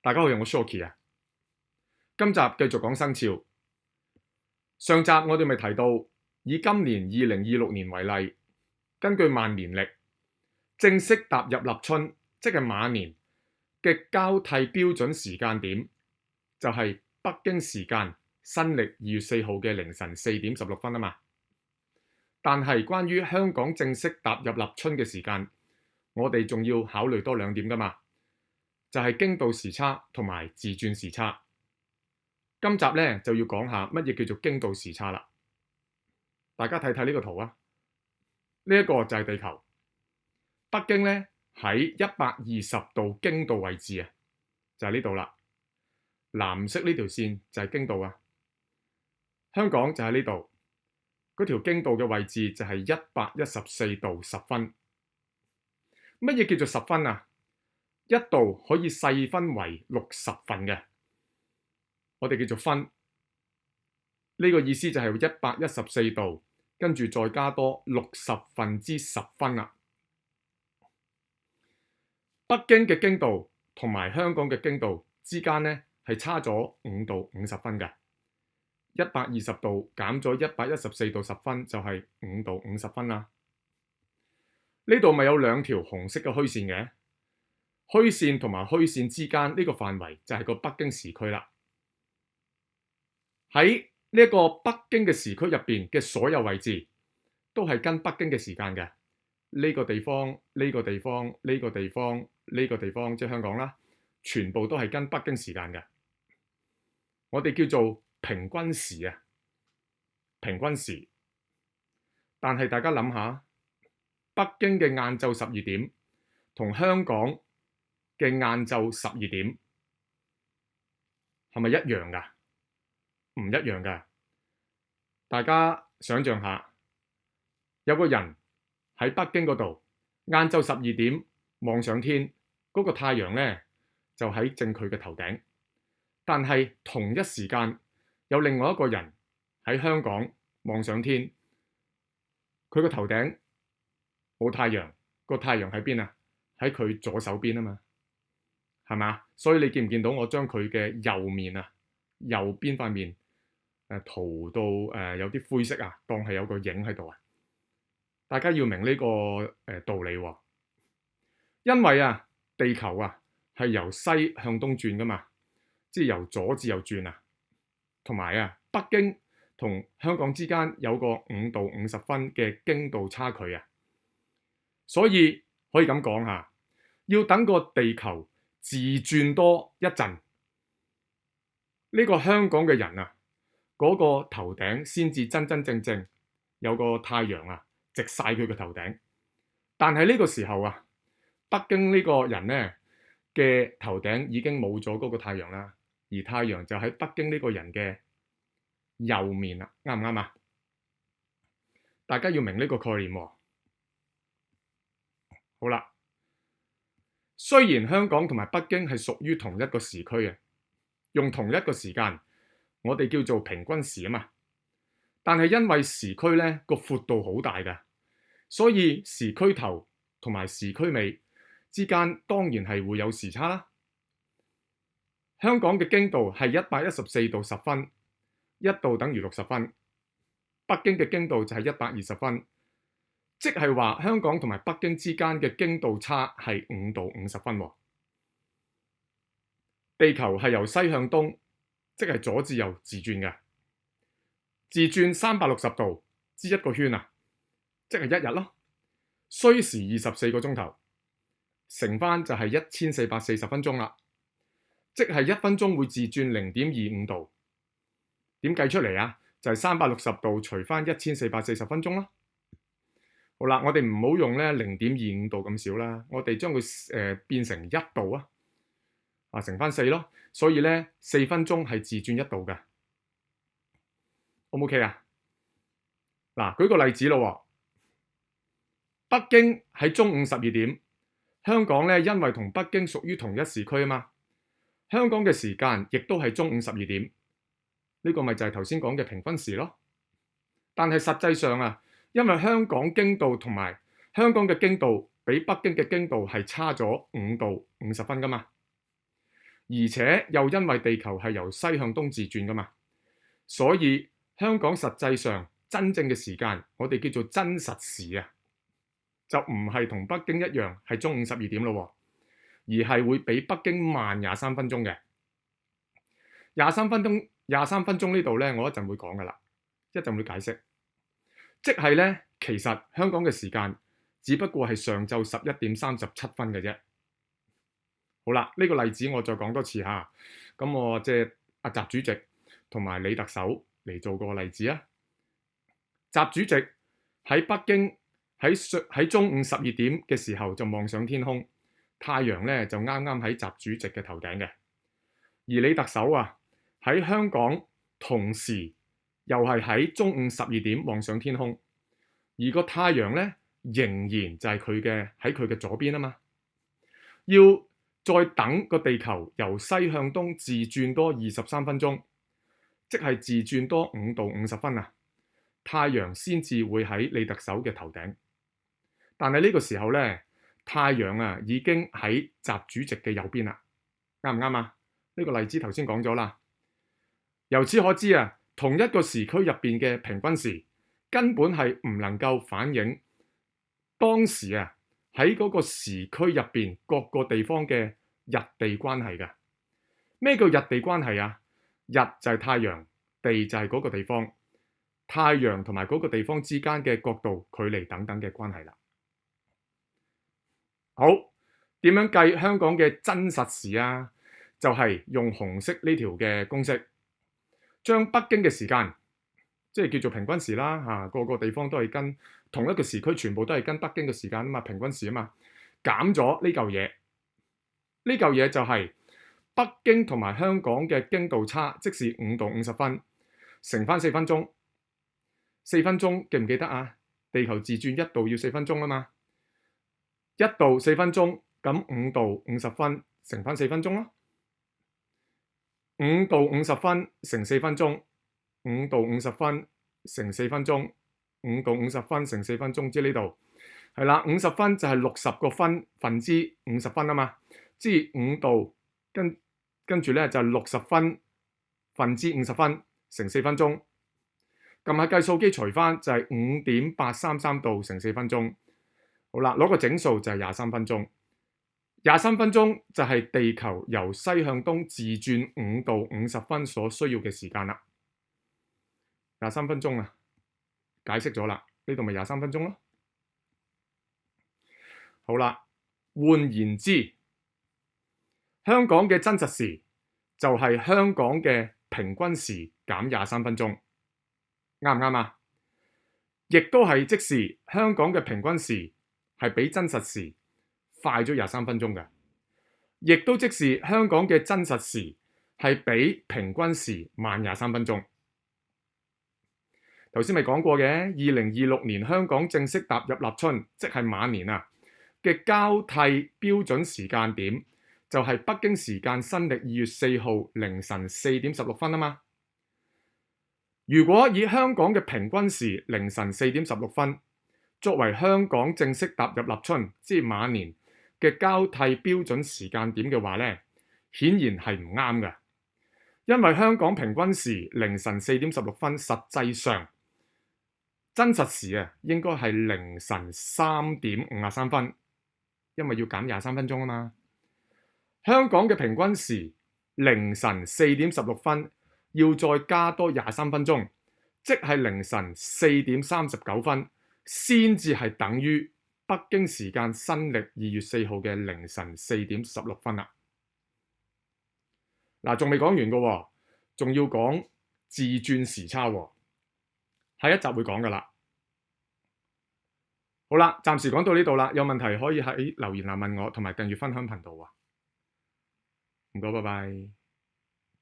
大家好，我係 Shoki 啊。今集繼續講生肖。上集我哋咪提到，以今年2026年為例，根據萬年曆正式踏入立春，即係馬年嘅交替標準時間點，就係北京時間新曆2月4號嘅凌晨4點16分啊嘛。但係關於香港正式踏入立春嘅時間，我哋仲要考慮多2點噶嘛。就係經度時差同埋自轉時差。今集咧就要講下乜嘢叫做經度時差啦。大家睇睇呢個圖啊，呢一個就係地球。北京咧喺120度經度位置啊，就係呢度啦。藍色呢條線就係經度啊。香港就喺呢度，嗰條經度嘅位置就係114度10分。乜嘢叫做10分啊？一度可以細分為60份嘅，我哋叫做分。呢個意思就係114度，跟住再加多10/60分啦。北京嘅經度同埋香港嘅經度之間呢係差咗5度50分嘅。120度減咗114度10分就係5度50分啦。呢度咪有2條紅色嘅虛線嘅？虛線同埋虛線之間呢個範圍就係個北京時區啦。喺呢一個北京嘅時區入邊嘅所有位置都係跟北京嘅時間嘅。呢個地方、呢個地方、呢個地方、呢個地方，即係香港啦，全部都係跟北京時間嘅。我哋叫做平均時啊，平均時。但係大家諗下，北京嘅晏晝12點同香港嘅晏晝12點係咪一樣㗎？唔一樣㗎。大家想像下，有個人喺北京嗰度，晏晝12點望上天，嗰個太陽呢就喺正佢嘅頭頂。但係同一時間有另外一個人喺香港望上天，佢個頭頂冇太陽，個太陽喺邊啊？喺佢左手邊啊嘛。係嘛？所以你見唔見到我將佢嘅右面啊，右邊塊面塗到有啲灰色啊，當係有個影喺度啊。大家要明呢個道理喎，因為啊地球啊係由西向東轉噶嘛，即係由左至右轉啊。同埋啊，北京同香港之間有個5度50分嘅經度差距啊，所以可以咁講下，要等個地球自轉多一陣，呢個香港嘅人啊，嗰個頭頂先至真真正正有個太陽啊，直晒佢個頭頂。但係呢個時候啊，北京呢個人呢嘅頭頂已經冇咗嗰個太陽啦，而太陽就喺北京呢個人嘅右面啦，啱唔啱啊？大家要明呢個概念喎。好啦。雖然香港同埋北京係屬於同一個時區嘅，用同一個時間，我哋叫做平均時啊嘛。但係因為時區呢個闊度好大嘅，所以時區頭同埋時區尾之間當然係會有時差啦。香港嘅經度係114度10分，一度等於60分。北京嘅經度就係120分。即係話香港同埋北京之間嘅經度差係5度50分喎。地球係由西向東，即係左至右自轉嘅，自轉360度之一個圈啊，即係1日咯。需時24個鐘頭，乘翻就係1440分鐘啦。即係1分鐘會自轉0.25度。點計出嚟啊？就係360度除翻1440分鐘啦。好啦，我哋唔好用咧0.25度咁少啦，我哋將佢變成1度啊，乘翻4咯。所以咧4分鐘係自轉1度嘅，O 唔 OK 啊？嗱，舉個例子咯，北京喺中午12點，香港咧因為同北京屬於同一時區啊嘛，香港嘅時間亦都係中午12點，呢個咪就係頭先講嘅平均時咯。但係實際上啊，因為香港經度同埋香港嘅經度比北京嘅經度係差咗5度50分噶嘛，而且又因為地球係由西向東自轉噶嘛，所以香港實際上真正嘅時間，我哋叫做真實時啊，就唔係同北京一樣係中午12點咯，而係會比北京慢23分鐘嘅。23分鐘呢度咧，我一陣會講噶啦，一陣會解釋。即係咧，其實香港嘅時間只不過係上晝11點37分嘅啫。好啦，呢個例子我再講多次嚇。咁我借阿習主席同埋李特首嚟做個例子啊。習主席喺北京喺中午12點嘅時候就望上天空，太陽咧就啱啱喺習主席嘅頭頂嘅。而李特首啊喺香港同時又係喺中午12點望上天空，而個太陽咧仍然就係喺佢嘅左邊啊嘛。要再等個地球由西向東自轉多23分鐘，即係自轉多5度50分啊，太陽先至會喺李特首嘅頭頂。但係呢個時候咧，太陽啊已經喺習主席嘅右邊啦，啱唔啱啊？呢個例子頭先講咗啦。由此可知啊，同一個時區入邊嘅平均時根本係唔能夠反映當時啊喺嗰個時區入邊各個地方嘅日地關係嘅。咩叫日地關係啊？日就係太陽，地就係嗰個地方，太陽同埋嗰個地方之間嘅角度、距離等等嘅關係啦。好，點樣計香港嘅真實時啊？就係用紅色呢條嘅公式，將北京嘅時間，即係叫做平均時啦嚇，個個地方都係跟同一個時區，全部都係跟北京嘅時間啊嘛，平均時啊嘛，減咗呢嚿嘢，呢嚿嘢就係北京同埋香港嘅經度差，即是5度50分，乘翻4分鐘，4分鐘記唔記得啊？地球自轉1度要4分鐘啊嘛，1度4分鐘，咁5度50分乘翻4分鐘咯。5度50分乘4分鐘，5度50分乘4分鐘，5度50分乘4分鐘，即係呢度係啦。50分就係60個分之50分啊嘛，即係5度跟住咧就係60分之50分乘4分鐘。撳下計數機除翻就係5.833度乘4分鐘。好啦，攞個整數就係23分鐘。23分鐘就係地球由西向東自轉5度50分所需要嘅時間啦。23分鐘啊，解釋咗啦，呢度咪23分鐘咯。好啦，換言之，香港嘅真實時就係香港嘅平均時減23分鐘，啱唔啱啊？亦都係即是香港嘅平均時係比真實時快咗23分鐘嘅，亦都即是香港嘅真實時係比平均時慢23分鐘。頭先咪講過嘅，2026年香港正式踏入立春，即係馬年啊嘅交替標準時間點，就係北京時間新曆2月4號凌晨4點16分啊嘛。如果以香港嘅平均時凌晨4點16分作為香港正式踏入立春，即係馬年嘅交替標準時間點嘅話咧，顯然係唔啱嘅，因為香港平均時凌晨4點16分，實際上真實時啊應該係凌晨3點53分，因為要減23分鐘啊嘛。香港嘅平均時凌晨4點16分，要再加多23分鐘，即係凌晨4點39分，先至係等於北京時間新曆2月4號嘅凌晨4點16分啦。嗱，仲未講完嘅喎，仲要講自轉時差喎，下一集會講噶啦。好啦，暫時講到呢度啦，有問題可以喺留言欄問我，同埋訂閱分享頻道啊。唔該，拜拜。